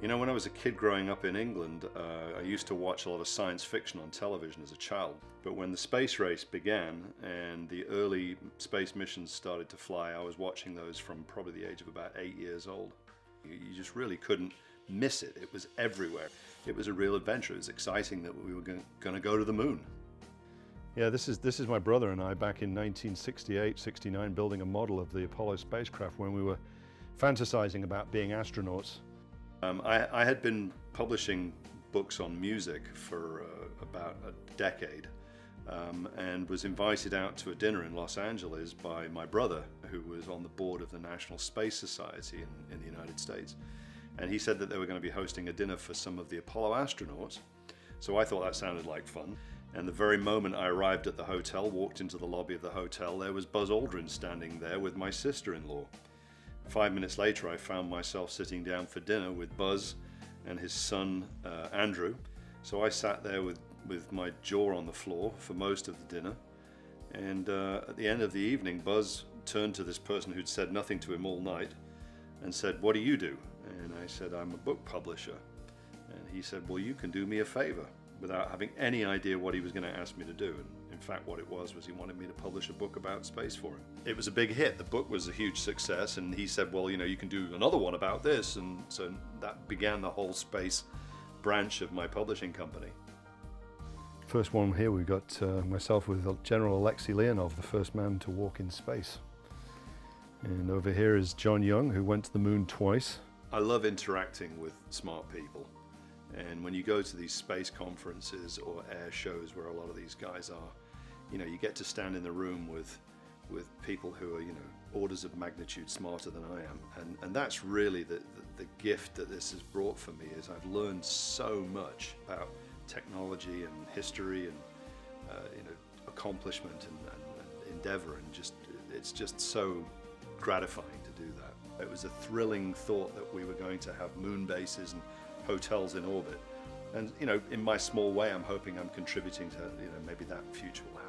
You know, when I was a kid growing up in England, I used to watch a lot of science fiction on television as a child. But when the space race began and the early space missions started to fly, I was watching those from probably the age of about 8 years old. You just really couldn't miss it. It was everywhere. It was a real adventure. It was exciting that we were going to go to the moon. Yeah, this is my brother and I back in 1968, 69, building a model of the Apollo spacecraft when we were fantasizing about being astronauts. I had been publishing books on music for about a decade and was invited out to a dinner in Los Angeles by my brother, who was on the board of the National Space Society in the United States. And he said that they were going to be hosting a dinner for some of the Apollo astronauts. So I thought that sounded like fun. And the very moment I arrived at the hotel, walked into the lobby of the hotel, there was Buzz Aldrin standing there with my sister-in-law. 5 minutes later, I found myself sitting down for dinner with Buzz and his son, Andrew. So I sat there with my jaw on the floor for most of the dinner. And at the end of the evening, Buzz turned to this person who'd said nothing to him all night and said, "What do you do?" And I said, "I'm a book publisher." And he said, "Well, you can do me a favor," without having any idea what he was going to ask me to do. And in fact, what it was he wanted me to publish a book about space for him. It was a big hit. The book was a huge success, and he said, "Well, you know, you can do another one about this." And so that began the whole space branch of my publishing company. First one here, we got myself with General Alexei Leonov, the first man to walk in space. And over here is John Young, who went to the moon twice. I love interacting with smart people. And when you go to these space conferences or air shows where a lot of these guys are, you know, you get to stand in the room with people who are, you know, orders of magnitude smarter than I am. And that's really the gift that this has brought for me, is I've learned so much about technology and history and, you know, accomplishment and endeavor, and it's just so gratifying to do that. It was a thrilling thought that we were going to have moon bases and hotels in orbit, and you know, in my small way, I'm hoping I'm contributing to, you know, maybe that future will happen.